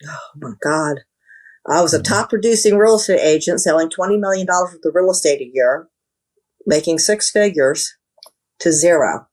Oh my God. I was a top producing real estate agent selling $20 million worth of real estate a year, making six figures, to zero,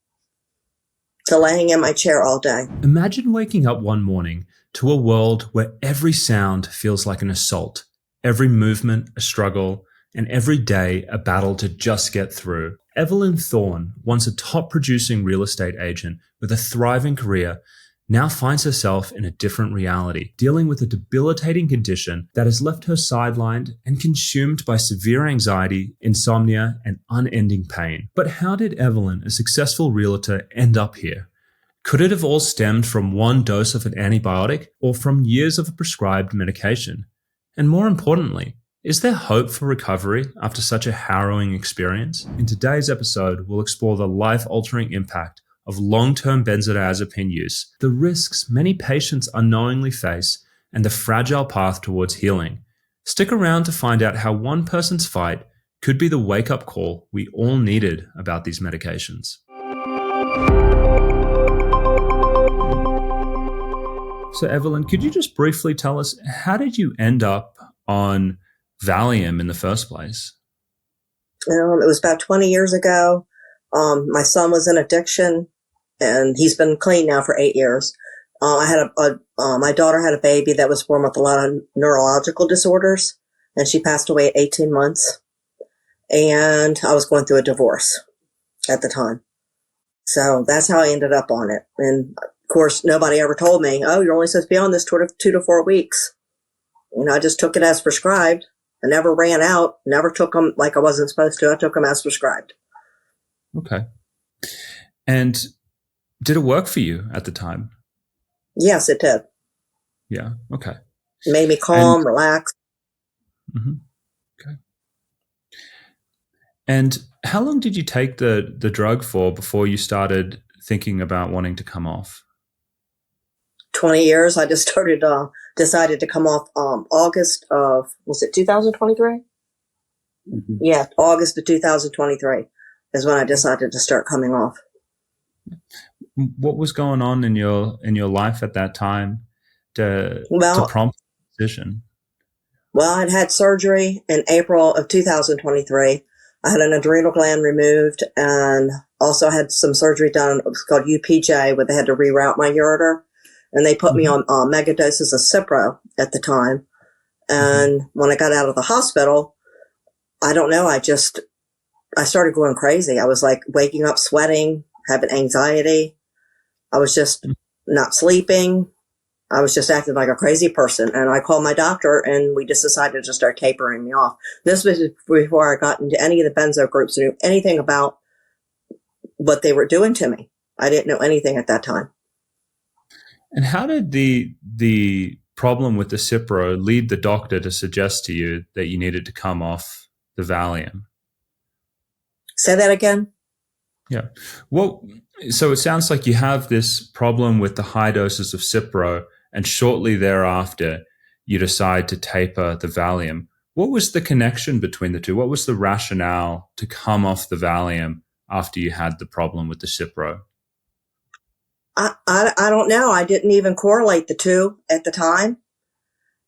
to laying in my chair all day. Imagine waking up one morning to a world where every sound feels like an assault, every movement a struggle, and every day a battle to just get through. Evelyn Thorne, once a top producing real estate agent with a thriving career, now finds herself in a different reality, dealing with a debilitating condition that has left her sidelined and consumed by severe anxiety, insomnia, and unending pain. But how did Evelyn, a successful realtor, end up here? Could it have all stemmed from one dose of an antibiotic or from years of a prescribed medication? And more importantly, is there hope for recovery after such a harrowing experience? In today's episode, we'll explore the life-altering impact of long-term benzodiazepine use, the risks many patients unknowingly face, and the fragile path towards healing. Stick around to find out how one person's fight could be the wake-up call we all needed about these medications. So Evelyn, could you just briefly tell us, how did you end up on Valium in the first place? It was about 20 years ago. My son was in addiction, and he's been clean now for 8 years. My daughter had a baby that was born with a lot of neurological disorders, and she passed away at 18 months. And I was going through a divorce at the time. So that's how I ended up on it. And of course, nobody ever told me, oh, you're only supposed to be on this 2 to 4 weeks. I just took it as prescribed. I never ran out, never took them like I wasn't supposed to. I took them as prescribed. Okay. And did it work for you at the time? Yes, it did. Yeah. Okay. It made me calm, relaxed. Mm-hmm. Okay. And how long did you take the drug for before you started thinking about wanting to come off? 20 years. I just decided to come off August of, was it 2023? Mm-hmm. Yeah, August of 2023 is when I decided to start coming off. What was going on in your life at that time to prompt the decision? Well, I'd had surgery in April of 2023. I had an adrenal gland removed, and also had some surgery done. It was called UPJ, where they had to reroute my ureter. And they put me on mega doses of Cipro at the time. And when I got out of the hospital, I don't know, I started going crazy. I was like waking up sweating, having anxiety. I was just not sleeping. I was just acting like a crazy person. And I called my doctor, and we just decided to start tapering me off. This was before I got into any of the benzo groups or knew anything about what they were doing to me. I didn't know anything at that time. And how did the problem with the Cipro lead the doctor to suggest to you that you needed to come off the Valium? Say that again? Yeah. Well, so it sounds like you have this problem with the high doses of Cipro, and shortly thereafter, you decide to taper the Valium. What was the connection between the two? What was the rationale to come off the Valium after you had the problem with the Cipro? I don't know. I didn't even correlate the two at the time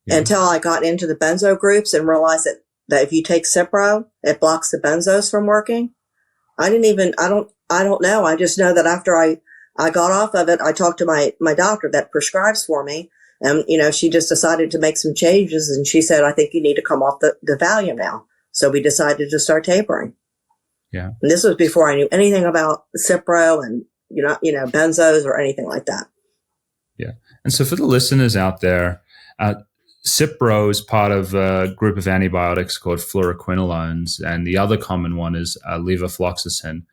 until I got into the benzo groups and realized that if you take Cipro, it blocks the benzos from working. I don't know. I just know that after I got off of it, I talked to my doctor that prescribes for me, and, she just decided to make some changes, and she said, I think you need to come off the Valium now. So we decided to start tapering. Yeah. And this was before I knew anything about Cipro and, benzos or anything like that. Yeah. And so for the listeners out there, Cipro is part of a group of antibiotics called fluoroquinolones, and the other common one is levofloxacin.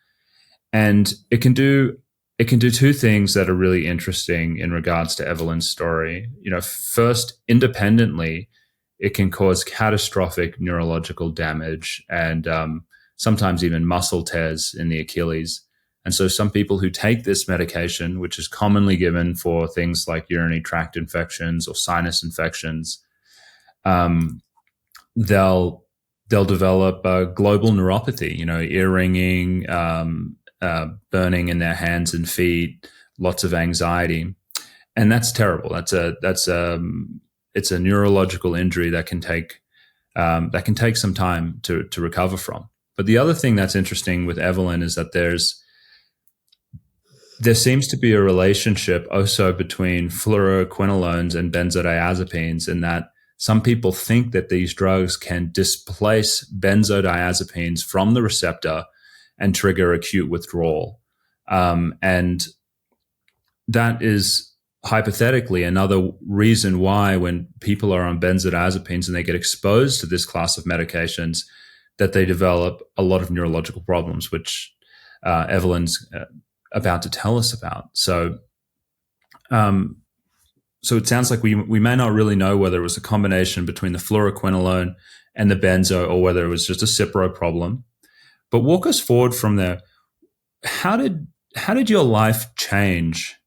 And it can do two things that are really interesting in regards to Evelyn's story. First, independently, it can cause catastrophic neurological damage and sometimes even muscle tears in the Achilles. And so some people who take this medication, which is commonly given for things like urinary tract infections or sinus infections, they'll develop a global neuropathy, ear ringing, burning in their hands and feet, lots of anxiety. And that's terrible. it's a neurological injury that can take some time to recover from. But the other thing that's interesting with Evelyn is that there seems to be a relationship also between fluoroquinolones and benzodiazepines, in that some people think that these drugs can displace benzodiazepines from the receptor and trigger acute withdrawal. And that is hypothetically another reason why, when people are on benzodiazepines and they get exposed to this class of medications, that they develop a lot of neurological problems, which Evelyn's about to tell us about. So it sounds like we may not really know whether it was a combination between the fluoroquinolone and the benzo, or whether it was just a Cipro problem. But walk us forward from there. How did your life change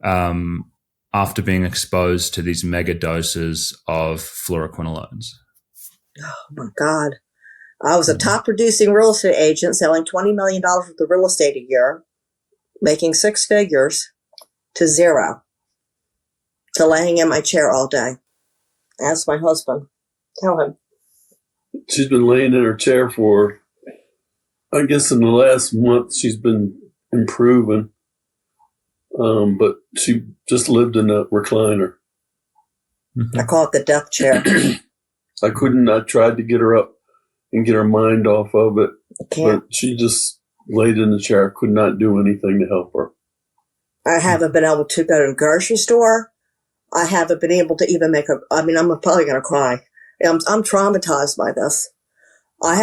after being exposed to these mega doses of fluoroquinolones? Oh my God. I was a top producing real estate agent selling $20 million worth of real estate a year, making six figures, to zero, to laying in my chair all day. Ask my husband. Tell him. She's been laying in her chair for, I guess in the last month, she's been improving. But she just lived in a recliner. I call it the death chair. I tried to get her up and get her mind off of it. But she just laid in the chair. I could not do anything to help her. I haven't been able to go to the grocery store. I haven't been able to even I'm probably going to cry. I'm traumatized by this. I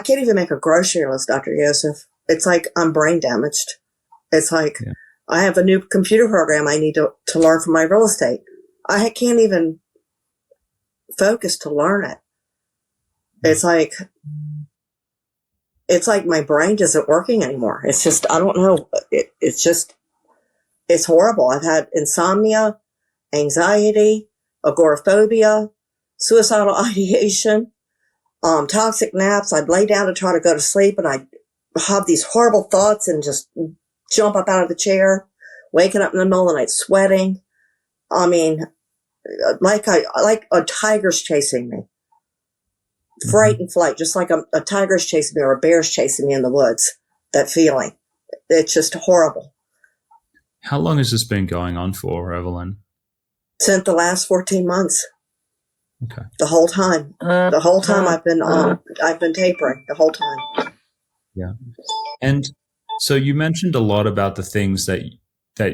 can't even make a grocery list, Dr. Josef. It's like I'm brain damaged. It's like I have a new computer program I need to learn for my real estate. I can't even focus to learn it. It's like my brain isn't working anymore. It's just, I don't know. It's horrible. I've had insomnia, anxiety, agoraphobia, suicidal ideation, toxic naps. I'd lay down to try to go to sleep, and I'd have these horrible thoughts and just jump up out of the chair, waking up in the middle of the night sweating. I mean, like a tiger's chasing me. Fright and flight, just like a tiger's chasing me or a bear's chasing me in the woods. That feeling. It's just horrible. How long has this been going on for, Evelyn? Since the last 14 months. Okay. The whole time. I've been tapering the whole time. Yeah. And so you mentioned a lot about the things that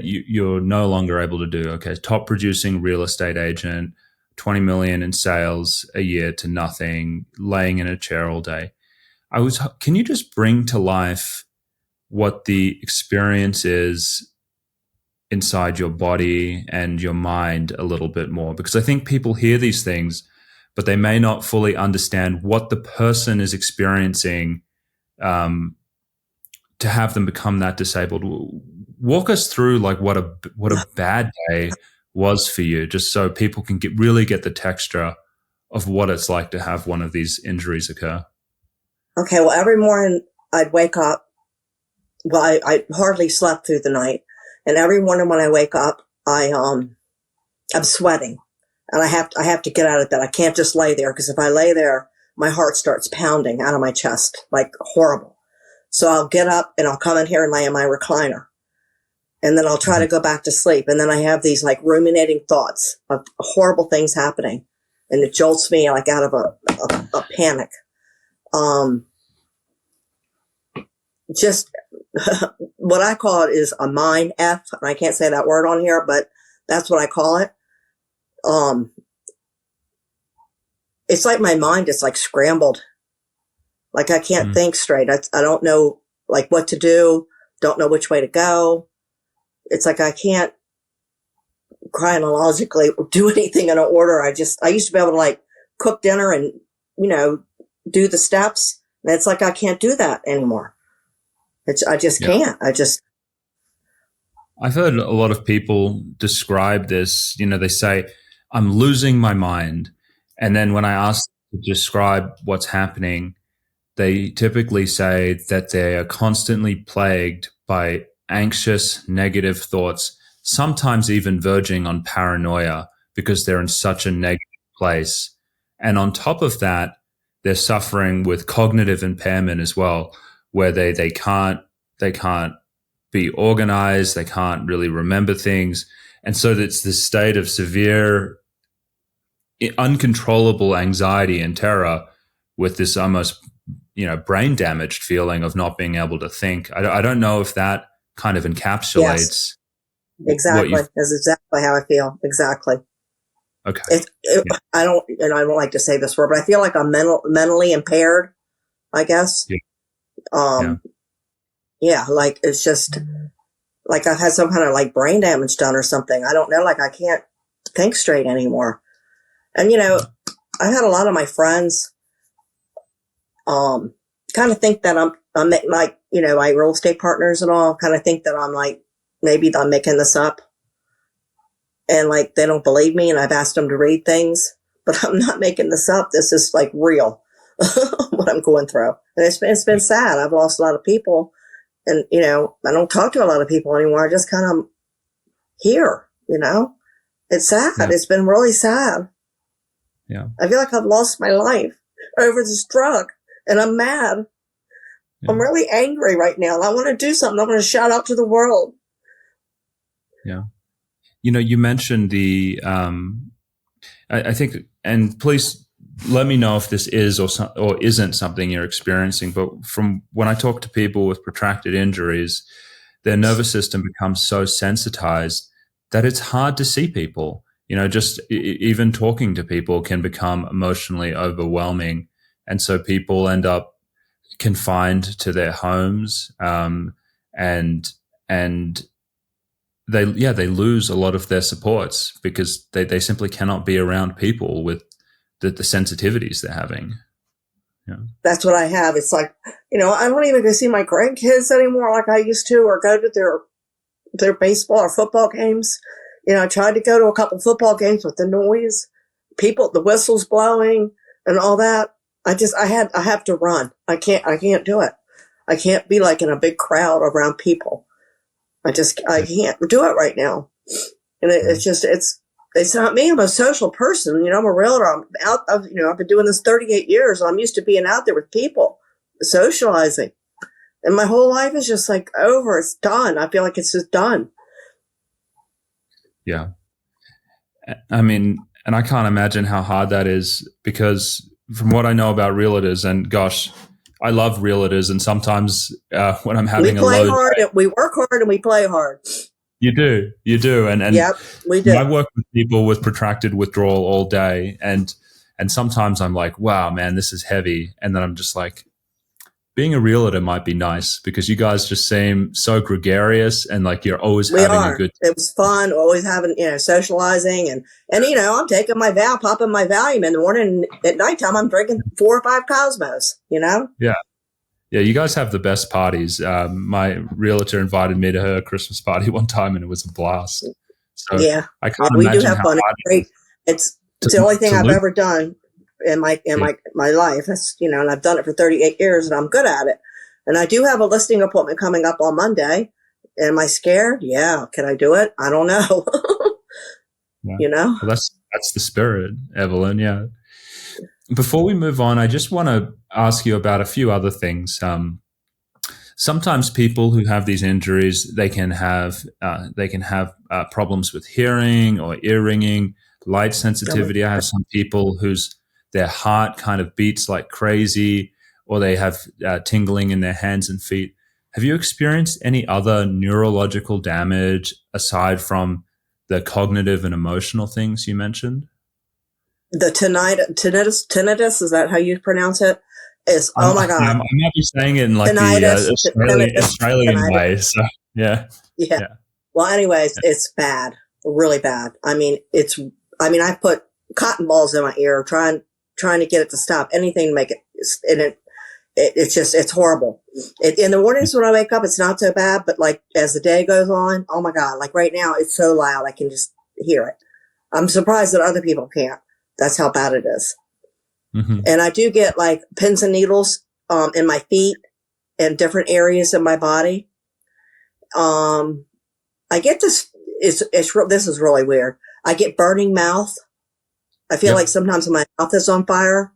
you're no longer able to do. Okay, top producing real estate agent, 20 million in sales a year to nothing, laying in a chair all day. Can you just bring to life what the experience is inside your body and your mind a little bit more? Because I think people hear these things, but they may not fully understand what the person is experiencing to have them become that disabled. Walk us through like what a bad day was for you, just so people can really get the texture of what it's like to have one of these injuries occur. Okay, well, every morning I'd wake up. Well, I hardly slept through the night, and every morning when I wake up, I'm sweating, and I have to get out of bed. I can't just lay there, because if I lay there, my heart starts pounding out of my chest, like horrible. So I'll get up and I'll come in here and lay in my recliner. And then I'll try to go back to sleep. And then I have these like ruminating thoughts of horrible things happening. And it jolts me like out of a panic. Just what I call it is a mind F. And I can't say that word on here, but that's what I call it. It's like my mind is like scrambled. Like I can't think straight. I don't know like what to do. Don't know which way to go. It's like I can't chronologically do anything in an order. I used to be able to like cook dinner and, do the steps. And it's like I can't do that anymore. I just can't. I've heard a lot of people describe this, they say, I'm losing my mind. And then when I ask them to describe what's happening, they typically say that they are constantly plagued by anxious, negative thoughts, sometimes even verging on paranoia, because they're in such a negative place. And on top of that, they're suffering with cognitive impairment as well, where they can't be organized, they can't really remember things. And so it's this state of severe, uncontrollable anxiety and terror with this almost, brain damaged feeling of not being able to think. I don't know if that kind of encapsulates. Yes, exactly. That's exactly how I feel. Exactly. Okay. I don't like to say this word, but I feel like I'm mentally impaired, I guess. Yeah. Like it's just like I've had some kind of like brain damage done or something. I don't know. Like I can't think straight anymore. And, I've had a lot of my friends, kind of think that I'm like, my real estate partners and all kind of think that I'm like, maybe I'm making this up. And like, they don't believe me and I've asked them to read things, but I'm not making this up. This is like real, what I'm going through. And it's been sad. I've lost a lot of people and, I don't talk to a lot of people anymore. I just kind of here, it's sad. Yeah. It's been really sad. Yeah. I feel like I've lost my life over this drug and I'm mad. Yeah. I'm really angry right now. And I want to do something. I want to shout out to the world. Yeah. You mentioned the, I think, and please let me know if this is or isn't something you're experiencing. But from when I talk to people with protracted injuries, their nervous system becomes so sensitized that it's hard to see people. Just even talking to people can become emotionally overwhelming. And so people end up confined to their homes, and they lose a lot of their supports because they simply cannot be around people with the sensitivities they're having. Yeah. That's what I have. It's like, I don't even go see my grandkids anymore like I used to, or go to their baseball or football games. I tried to go to a couple football games with the noise, the whistles blowing and all that. I have to run. I can't do it. I can't be like in a big crowd around people. I can't do it right now. And it's not me. I'm a social person. I'm a realtor. I've been doing this 38 years. I'm used to being out there with people, socializing. And my whole life is just like over. It's done. I feel like it's just done. Yeah. I mean, and I can't imagine how hard that is because from what I know about realtors, and gosh, I love realtors, and sometimes when I'm having we play hard, we work hard, and we play hard. You do, and yep, we do. I work with people with protracted withdrawal all day, and sometimes I'm like, wow, man, this is heavy, and then I'm just like, being a realtor might be nice because you guys just seem so gregarious and like you're always having a good time. It was fun, always having, socializing and I'm taking popping my Valium in the morning, and at nighttime I'm drinking 4 or 5 Cosmos, Yeah. Yeah, you guys have the best parties. My realtor invited me to her Christmas party one time and it was a blast. So yeah. I can't we imagine do have fun. It's the only thing I've ever done in my life. That's, and I've done it for 38 years and I'm good at it. And I do have a listing appointment coming up on Monday. Am I scared? Yeah. Can I do it? I don't know. Well, that's the spirit, Evelyn. Yeah. Before we move on, I just want to ask you about a few other things. Sometimes people who have these injuries, they can have problems with hearing or ear ringing, light sensitivity. I have some people their heart kind of beats like crazy, or they have tingling in their hands and feet. Have you experienced any other neurological damage aside from the cognitive and emotional things you mentioned? The tinnitus, is that how you pronounce it? Oh my God. I might be saying it in like the Australian way. So, yeah. Well, anyways, It's bad, really bad. I put cotton balls in my ear, trying to get it to stop. Anything to make it, and it's horrible. In the mornings when I wake up, it's not so bad, but like as the day goes on, oh my God, like right now, it's so loud, I can just hear it. I'm surprised that other people can't. That's how bad it is. Mm-hmm. And I do get like pins and needles, in my feet and different areas of my body. I get this, this is really weird. I get burning mouth. I feel like sometimes my mouth is on fire.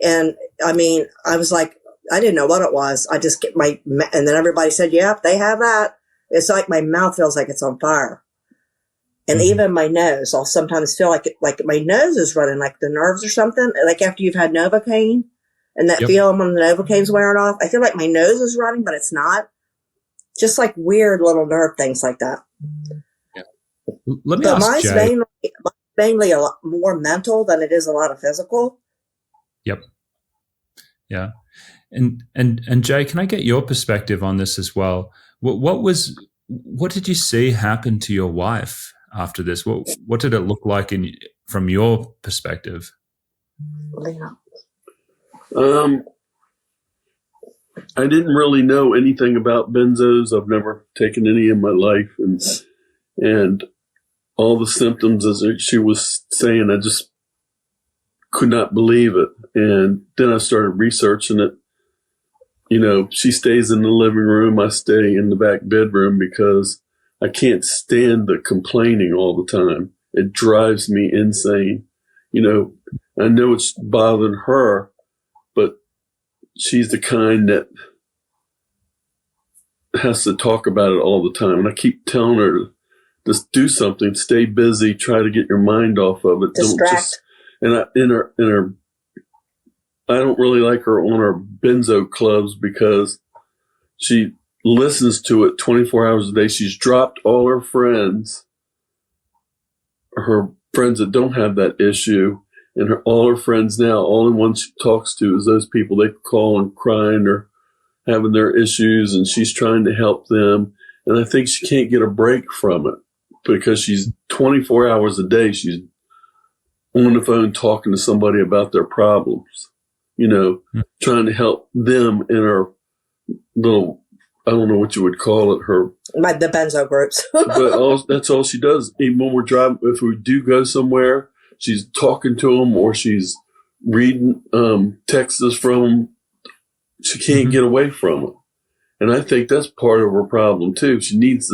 And I mean, I was like, I didn't know what it was. I just get and then everybody said, yep, they have that. It's like my mouth feels like it's on fire. And even my nose, I'll sometimes feel like my nose is running, like the nerves or something. Like after you've had Novocaine and that feeling when the Novocaine's wearing off, I feel like my nose is running, but it's not. Just like weird little nerve things like that. Yeah. Let me ask mine's Jay. mainly a lot more mental than it is a lot of physical. Yep. Yeah. And Jay, can I get your perspective on this as well? What did you see happen to your wife after this? What did it look like from your perspective? I didn't really know anything about benzos. I've never taken any in my life, and all the symptoms, as she was saying, I just could not believe it. And then I started researching it. You know, she stays in the living room. I stay in the back bedroom because I can't stand the complaining all the time. It drives me insane. You know, I know it's bothering her, but she's the kind that has to talk about it all the time. And I keep telling her to just do something, stay busy, try to get your mind off of it. Distract. I don't really like her on her benzo clubs because she listens to it 24 hours a day. She's dropped all her friends that don't have that issue, and all her friends now, all the ones she talks to is those people they call and crying or having their issues, and she's trying to help them. And I think she can't get a break from it because she's 24 hours a day. She's on the phone talking to somebody about their problems, you know, trying to help them in her little, I don't know what you would call it, the benzo groups. but that's all she does. Even when we're driving, if we do go somewhere, she's talking to them or she's reading texts from them. She can't get away from it. And I think that's part of her problem too. She needs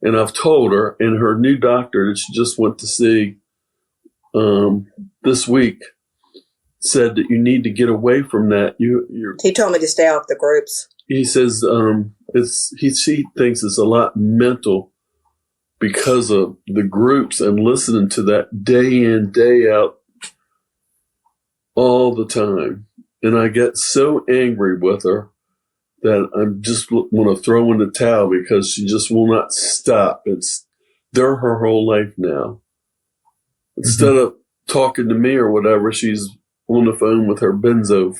and I've told her, and her new doctor that she just went to see this week said that you need to get away from that. He told me to stay off the groups. He says she thinks it's a lot mental because of the groups and listening to that day in, day out all the time. And I get so angry with her that I just want to throw in the towel because she just will not stop. They're her whole life now. Instead of talking to me or whatever, she's on the phone with her benzo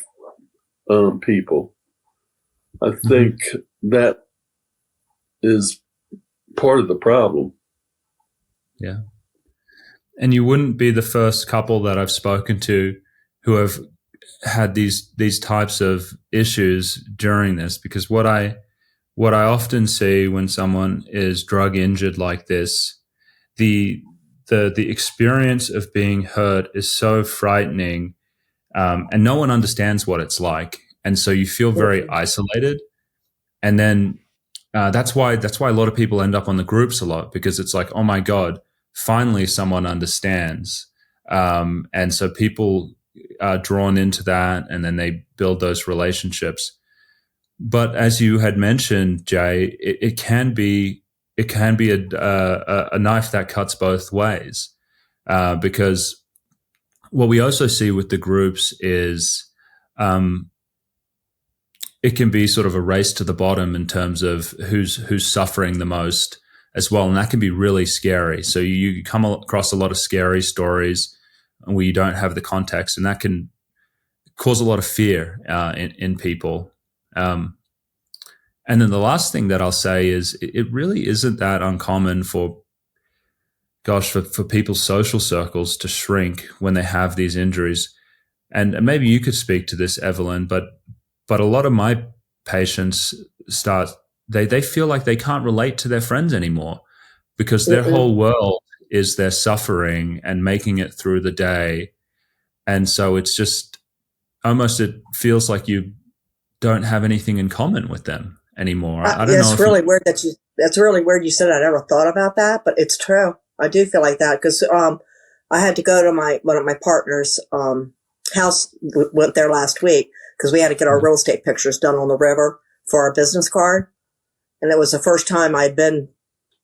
people. I think that is part of the problem. Yeah. And you wouldn't be the first couple that I've spoken to who have had these types of issues during this, because what I often see when someone is drug injured like this, the experience of being hurt is so frightening, and no one understands what it's like, and so you feel very isolated. And then that's why a lot of people end up on the groups a lot, because it's like, oh my God, finally someone understands, and so people are drawn into that, and then they build those relationships. But as you had mentioned, Jay, it can be a knife that cuts both ways, because what we also see with the groups is it can be sort of a race to the bottom in terms of who's suffering the most as well, and that can be really scary. So you come across a lot of scary stories where you don't have the context, and that can cause a lot of fear in people. And then the last thing that I'll say is it really isn't that uncommon for people's social circles to shrink when they have these injuries. And maybe you could speak to this, Evelyn, but a lot of my patients they feel like they can't relate to their friends anymore because their whole world is their suffering and making it through the day. And so it's just almost, it feels like you don't have anything in common with them anymore. I don't know. It's really weird that's really weird you said I never thought about that, but it's true. I do feel like that because I had to go to one of my partner's house. Went there last week because we had to get our real estate pictures done on the river for our business card, and it was the first time I'd been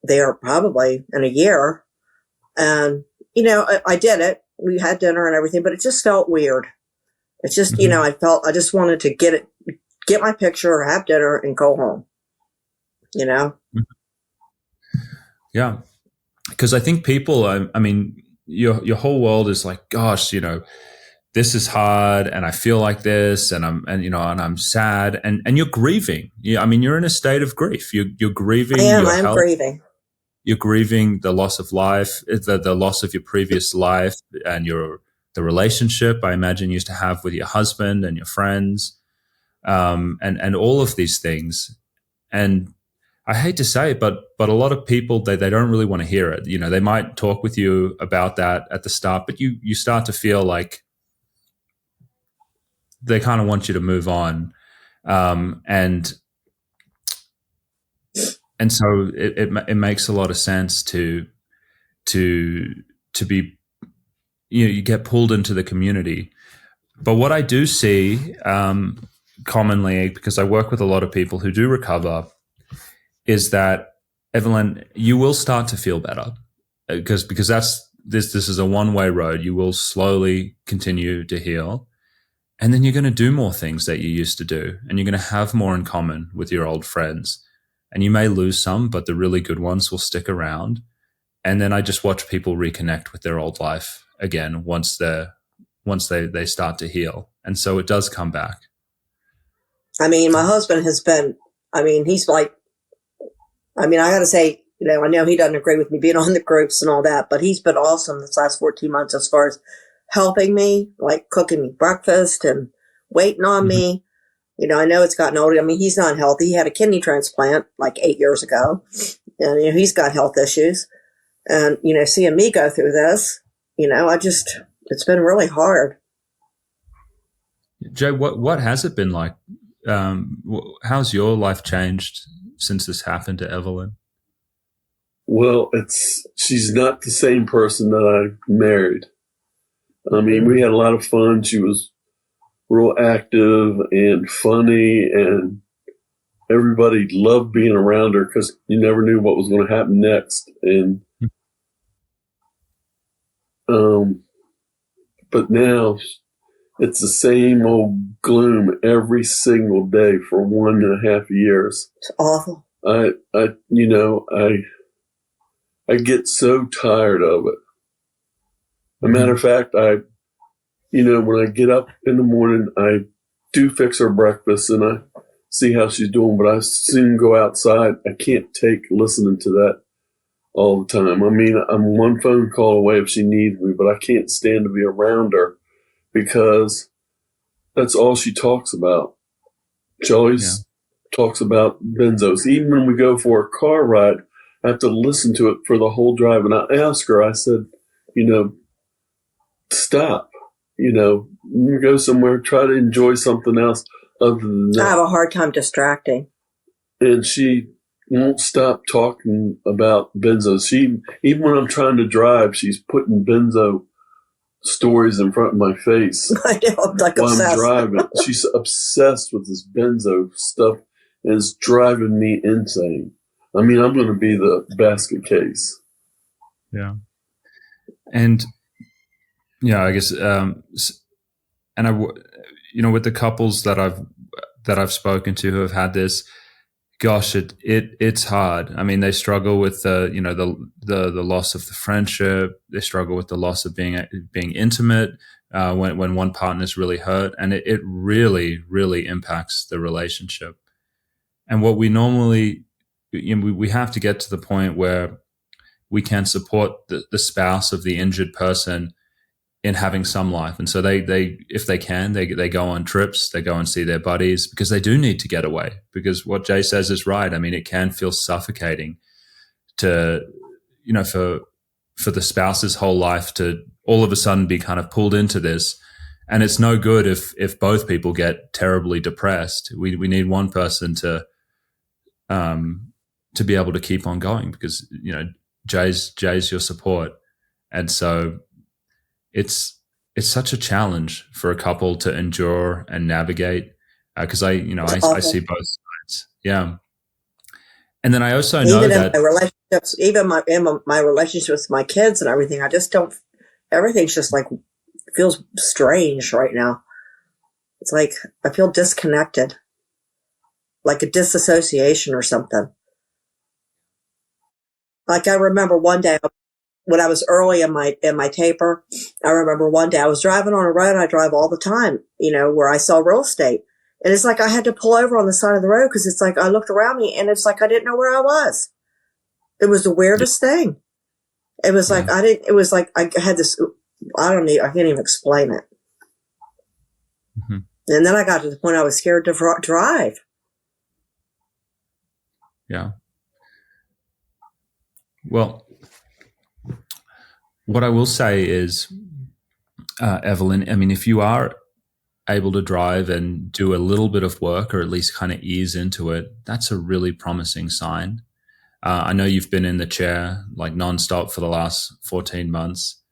there probably in a year. And I did it. We had dinner and everything, but it just felt weird. It's just I just wanted to get my picture, have dinner, and go home. Yeah. Because I think people, I mean, your whole world is like, gosh, this is hard, and I feel like this, and I'm sad, and you're grieving. I mean, you're in a state of grief. You're grieving. I'm grieving. You're grieving the loss of life, the loss of your previous life, and the relationship I imagine you used to have with your husband and your friends, and all of these things. And I hate to say it, but a lot of people, they don't really want to hear it. They might talk with you about that at the start, but you start to feel like they kind of want you to move on. And so it makes a lot of sense to be, you get pulled into the community. But what I do see commonly, because I work with a lot of people who do recover, is that, Evelyn, you will start to feel better because this is a one-way road. You will slowly continue to heal, and then you're going to do more things that you used to do, and you're going to have more in common with your old friends. And you may lose some, but the really good ones will stick around. And then I just watch people reconnect with their old life again once they start to heal. And so it does come back. I mean, my husband has been, he's like, I got to say, I know he doesn't agree with me being on the groups and all that, but he's been awesome this last 14 months as far as helping me, like cooking me breakfast and waiting on me. I know it's gotten older. He's not healthy. He had a kidney transplant like 8 years ago, and he's got health issues. And seeing me go through this, it's been really hard. Joe, what has it been like? How's your life changed since this happened to Evelyn? Well, she's not the same person that I married. We had a lot of fun. She was real active and funny, and everybody loved being around her because you never knew what was going to happen next. And but now it's the same old gloom every single day for 1.5 years. It's awful. I get so tired of it. As a matter of fact, when I get up in the morning, I do fix her breakfast and I see how she's doing, but I soon go outside. I can't take listening to that all the time. I'm one phone call away if she needs me, but I can't stand to be around her because that's all she talks about. She always talks about benzos. Even when we go for a car ride, I have to listen to it for the whole drive. And I asked her, I said, stop. When you go somewhere, try to enjoy something else other than that. I have a hard time distracting. And she won't stop talking about benzos. Even when I'm trying to drive, she's putting benzo stories in front of my face. I know, I'm like while obsessed. I'm driving. She's obsessed with this benzo stuff, and it's driving me insane. I'm going to be the basket case. Yeah. And I guess, and with the couples that I've spoken to who have had this, gosh, it's hard. They struggle with the loss of the friendship. They struggle with the loss of being intimate when one partner is really hurt, and it really, really impacts the relationship. And what we normally, we have to get to the point where we can support the spouse of the injured person in having some life. And so they if they can, they go on trips, they go and see their buddies because they do need to get away, because what Jay says is right. It can feel suffocating to, for the spouse's whole life to all of a sudden be kind of pulled into this. And it's no good if both people get terribly depressed. We need one person to be able to keep on going because, Jay's your support. And so it's such a challenge for a couple to endure and navigate, because I see both sides. Yeah. And then I also know Even in that my relationships, even in my relationships with my kids and everything, I just don't, everything's just like, feels strange right now. It's like, I feel disconnected, like a disassociation or something. Like I remember one day when I was early in my taper, I remember one day I was driving on a road I drive all the time, where I sell real estate. And it's like I had to pull over on the side of the road because it's like I looked around me and it's like I didn't know where I was. It was the weirdest thing. It was like it was like I had this, I can't even explain it. Mm-hmm. And then I got to the point I was scared to drive. Yeah. Well, what I will say is, Evelyn, I mean, if you are able to drive and do a little bit of work or at least kind of ease into it, that's a really promising sign. I know you've been in the chair like nonstop for the last 14 months,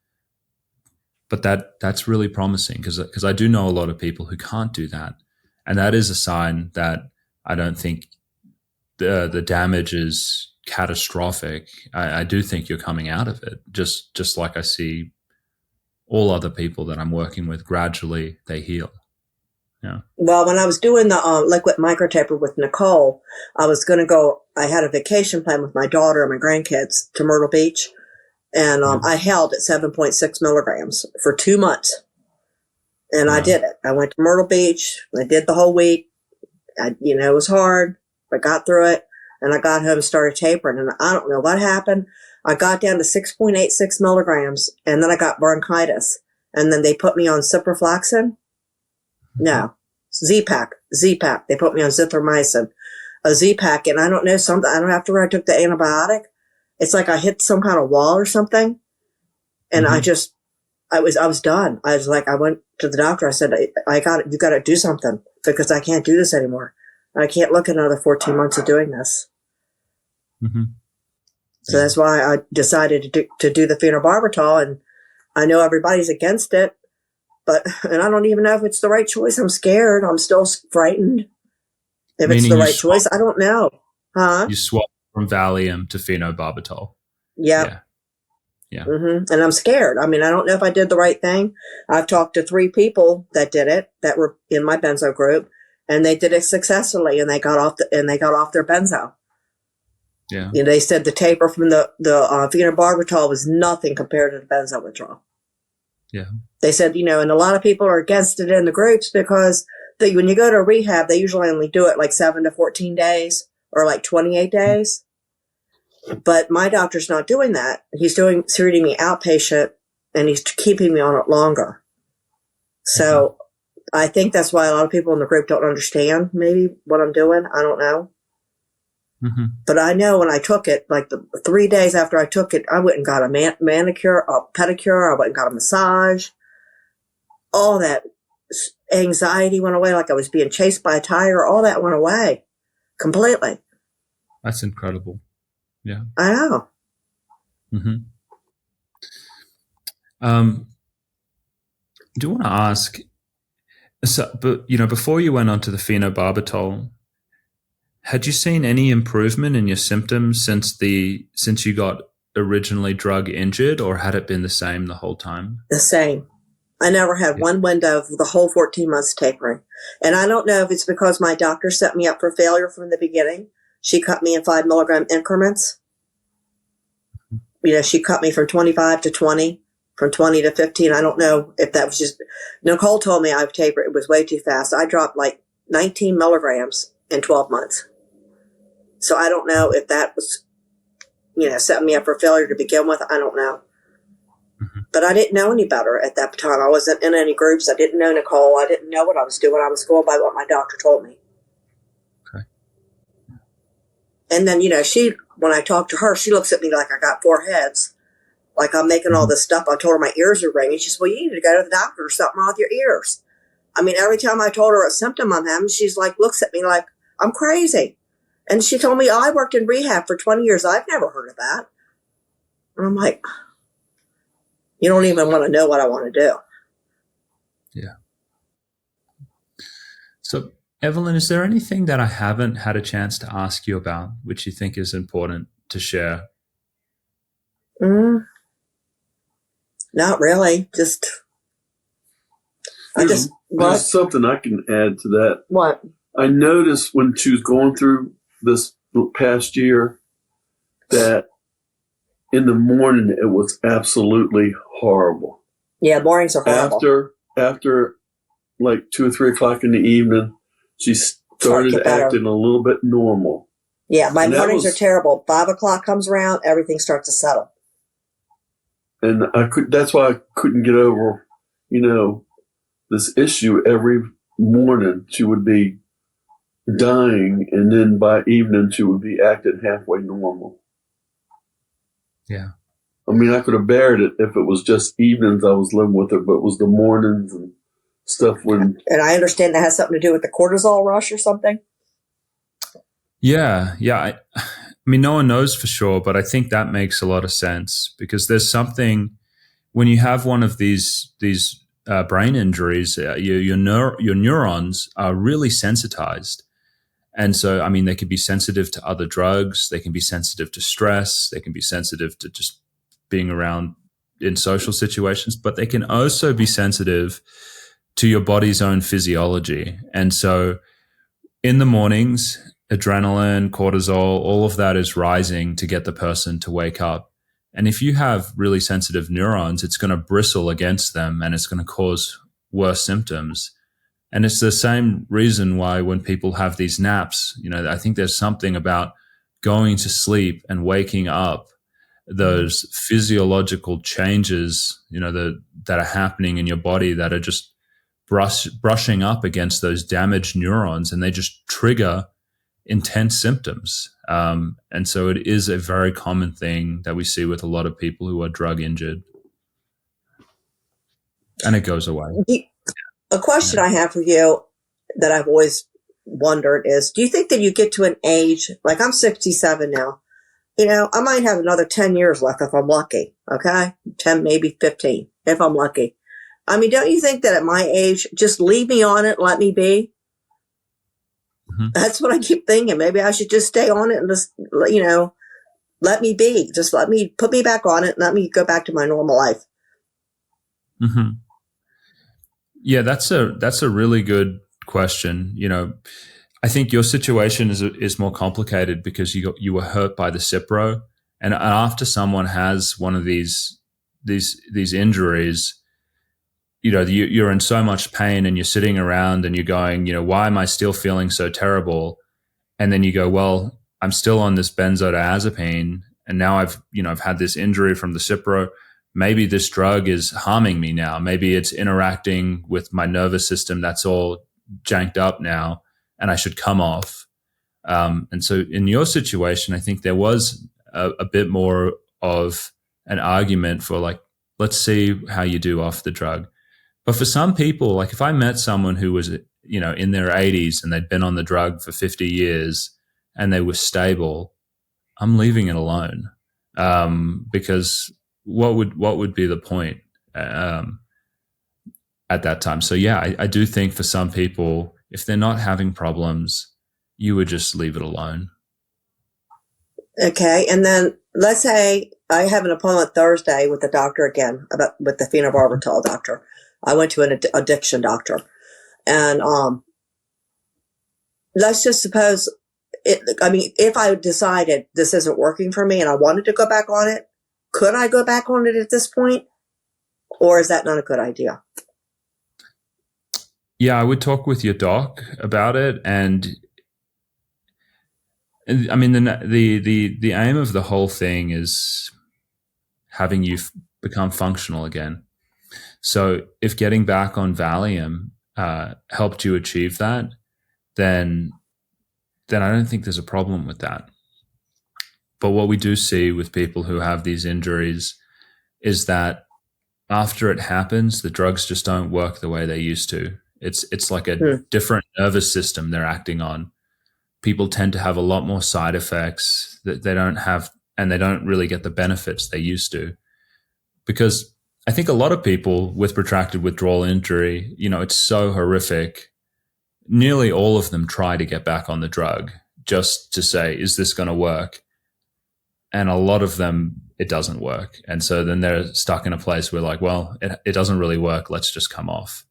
but that's really promising because I do know a lot of people who can't do that. And that is a sign that I don't think the damage is catastrophic. I do think you're coming out of it, just like I see all other people that I'm working with, gradually they heal. Yeah. Well, when I was doing the liquid microtaper with Nicole, I was going to go, I had a vacation plan with my daughter and my grandkids to Myrtle Beach. And I held at 7.6 milligrams for 2 months. And I did it. I went to Myrtle Beach. I did the whole week. It was hard. I got through it. And I got home and started tapering. And I don't know what happened. I got down to 6.86 milligrams. And then I got bronchitis. And then they put me on ciprofloxacin. No. Z-Pak. They put me on zithromycin. A Z-Pak. And I don't know something. I don't know, after I took the antibiotic, it's like I hit some kind of wall or something. And I was done. I was like, I went to the doctor. I said, you got to do something because I can't do this anymore. I can't look at another 14 months of doing this. Mm-hmm. So that's why I decided to do the phenobarbital. And I know everybody's against it, and I don't even know if it's the right choice. I'm scared. I'm still frightened. If it's the right choice, I don't know. Huh? You swap from Valium to phenobarbital. Yep. Yeah. Mm-hmm. And I'm scared. I mean, I don't know if I did the right thing. I've talked to 3 people that did it, that were in my benzo group, and they did it successfully, and they got off their benzo. Yeah. They said the taper from the phenobarbital was nothing compared to the benzo withdrawal. Yeah. They said, and a lot of people are against it in the groups because when you go to rehab, they usually only do it like 7 to 14 days or like 28 days. But my doctor's not doing that. He's treating me outpatient, and he's keeping me on it longer. So I think that's why a lot of people in the group don't understand maybe what I'm doing. I don't know. Mm-hmm. But I know when I took it, like the 3 days after I took it, I went and got a manicure, a pedicure. I went and got a massage. All that anxiety went away, like I was being chased by a tiger. All that went away completely. That's incredible. Yeah. I know. Mm-hmm. I do want to ask, but before you went on to the phenobarbital, had you seen any improvement in your symptoms since you got originally drug injured, or had it been the same the whole time? The same. I never had one window of the whole 14 months tapering. And I don't know if it's because my doctor set me up for failure from the beginning. She cut me in 5 milligram increments. She cut me from 25 to 20, from 20 to 15. I don't know if that was just, Nicole told me I've tapered. It was way too fast. I dropped like 19 milligrams in 12 months. So I don't know if that was, setting me up for failure to begin with. I don't know. Mm-hmm. But I didn't know any better at that time. I wasn't in any groups. I didn't know Nicole. I didn't know what I was doing. I was going by what my doctor told me. Okay. And then, when I talked to her, she looks at me like I got 4 heads. Like I'm making all this stuff. I told her my ears are ringing. She said, well, you need to go to the doctor. There's something wrong with your ears. I mean, every time I told her a symptom I'm having, she's like, looks at me like I'm crazy. And she told me, I worked in rehab for 20 years. I've never heard of that. And I'm like, you don't even want to know what I want to do. Yeah. So, Evelyn, is there anything that I haven't had a chance to ask you about, which you think is important to share? Not really. There's something I can add to that. What? I noticed when she was going through this past year that in the morning it was absolutely horrible. Yeah, mornings are horrible. After like 2 or 3 o'clock in the evening, she started acting a little bit normal. Yeah, my mornings are terrible. 5 o'clock comes around, everything starts to settle. And that's why I couldn't get over, this issue. Every morning she would be dying, and then by evening she would be acting halfway normal. Yeah. I mean, I could have bared it if it was just evenings I was living with her, but it was the mornings and stuff when... And I understand that has something to do with the cortisol rush or something? Yeah. I mean, no one knows for sure, but I think that makes a lot of sense, because there's something when you have one of these brain injuries, your neurons are really sensitized. And so, I mean, they can be sensitive to other drugs. They can be sensitive to stress. They can be sensitive to just being around in social situations, but they can also be sensitive to your body's own physiology. And so in the mornings, adrenaline, cortisol, all of that is rising to get the person to wake up. And if you have really sensitive neurons, it's going to bristle against them and it's going to cause worse symptoms. And it's the same reason why when people have these naps, I think there's something about going to sleep and waking up, those physiological changes, that are happening in your body that are just brushing up against those damaged neurons, and they just trigger intense symptoms. And so it is a very common thing that we see with a lot of people who are drug injured. And it goes away. A question I have for you that I've always wondered is, do you think that you get to an age, like I'm 67 now, I might have another 10 years left if I'm lucky, okay? 10, maybe 15, if I'm lucky. I mean, don't you think that at my age, just leave me on it, let me be? Mm-hmm. That's what I keep thinking. Maybe I should just stay on it and just, let me be. Just put me back on it and let me go back to my normal life. Mm-hmm. Yeah, that's a really good question. I think your situation is more complicated because you were hurt by the Cipro, and after someone has one of these injuries, you're in so much pain and you're sitting around and you're going, why am I still feeling so terrible? And then you go, well, I'm still on this benzodiazepine, and now I've had this injury from the Cipro. Maybe this drug is harming me now. Maybe it's interacting with my nervous system that's all janked up now, and I should come off. And so in your situation, I think there was a bit more of an argument for like, let's see how you do off the drug. But for some people, like if I met someone who was, in their 80s and they'd been on the drug for 50 years and they were stable, I'm leaving it alone. Because what would be the point at that time? So yeah, I do think for some people, if they're not having problems, you would just leave it alone. Okay, and then let's say I have an appointment Thursday with the doctor again with the phenobarbital doctor. I went to an addiction doctor, and let's just suppose if I decided this isn't working for me and I wanted to go back on it, could I go back on it at this point? Or is that not a good idea? Yeah, I would talk with your doc about it. And I mean, the aim of the whole thing is having you become functional again. So if getting back on Valium helped you achieve that, then I don't think there's a problem with that. But what we do see with people who have these injuries is that after it happens, the drugs just don't work the way they used to. It's like a different nervous system they're acting on. People tend to have a lot more side effects. That they don't have and they don't really get the benefits they used to. Because I think a lot of people with protracted withdrawal injury, it's so horrific. Nearly all of them try to get back on the drug just to say, is this going to work? And a lot of them, it doesn't work. And so then they're stuck in a place where like, well, it doesn't really work. Let's just come off.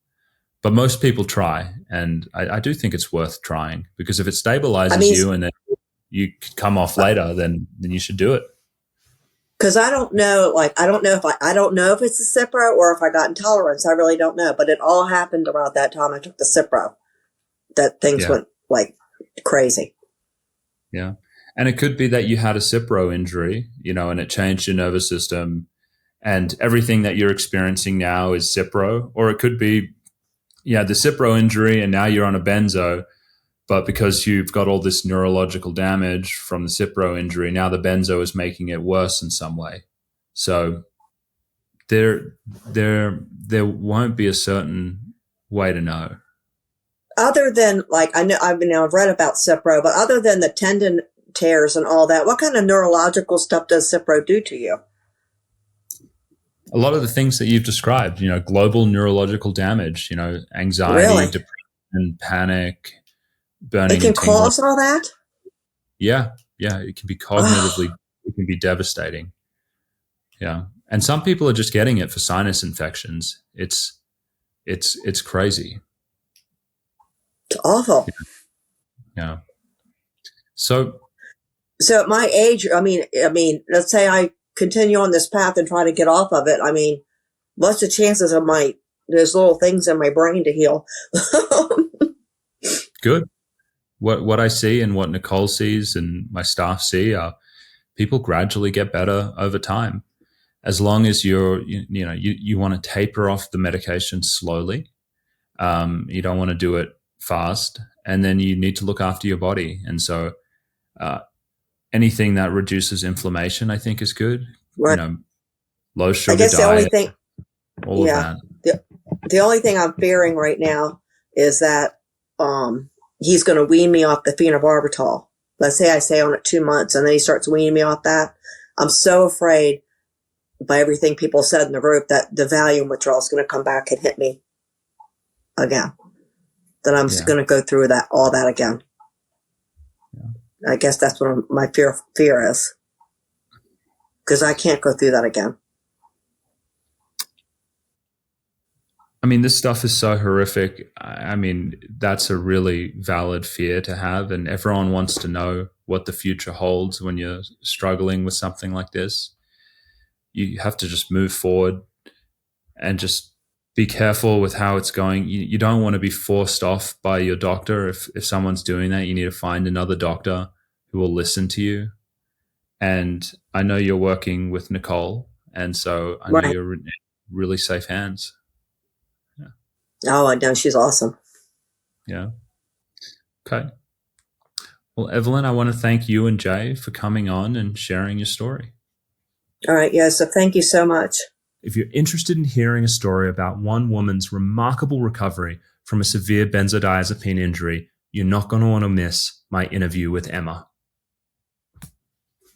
But most people try. And I do think it's worth trying, because if it stabilizes you and then you come off later, then you should do it. Because I don't know if it's the Cipro or if I got intolerance. I really don't know. But it all happened around that time I took the Cipro, that things went like crazy. Yeah. And it could be that you had a Cipro injury, and it changed your nervous system, and everything that you're experiencing now is Cipro. Or it could be, the Cipro injury and now you're on a benzo, but because you've got all this neurological damage from the Cipro injury, now the benzo is making it worse in some way. So there won't be a certain way to know. Other than I've read about Cipro, but other than the tendon tears and all that, what kind of neurological stuff does Cipro do to you? A lot of the things that you've described, global neurological damage, anxiety, really? Depression, panic, burning. It can cause all that? Yeah. It can be cognitively, it can be devastating. Yeah. And some people are just getting it for sinus infections. It's crazy. It's awful. Yeah. So at my age, I mean, let's say I continue on this path and try to get off of it. I mean, what's the chances of there's little things in my brain to heal? Good. What I see and what Nicole sees and my staff see are people gradually get better over time. As long as you want to taper off the medication slowly. You don't want to do it fast, and then you need to look after your body. And so anything that reduces inflammation, I think, is good. Right. Low sugar I guess diet, the only thing, all of that. The only thing I'm fearing right now is that he's going to wean me off the phenobarbital. Let's say I stay on it 2 months and then he starts weaning me off that. I'm so afraid, by everything people said in the group, that the Valium withdrawal is going to come back and hit me again. That I'm just going to go through all that again. Yeah. I guess that's what my fear is. Because I can't go through that again. I mean, this stuff is so horrific. I mean, that's a really valid fear to have. And everyone wants to know what the future holds when you're struggling with something like this. You have to just move forward and just be careful with how it's going. You don't want to be forced off by your doctor. If someone's doing that, you need to find another doctor who will listen to you. And I know you're working with Nicole, and so I know you're in really safe hands. Yeah. Oh, I know. She's awesome. Yeah. Okay. Well, Evelyn, I want to thank you and Jay for coming on and sharing your story. All right. Yeah. So thank you so much. If you're interested in hearing a story about one woman's remarkable recovery from a severe benzodiazepine injury, you're not going to want to miss my interview with Emma.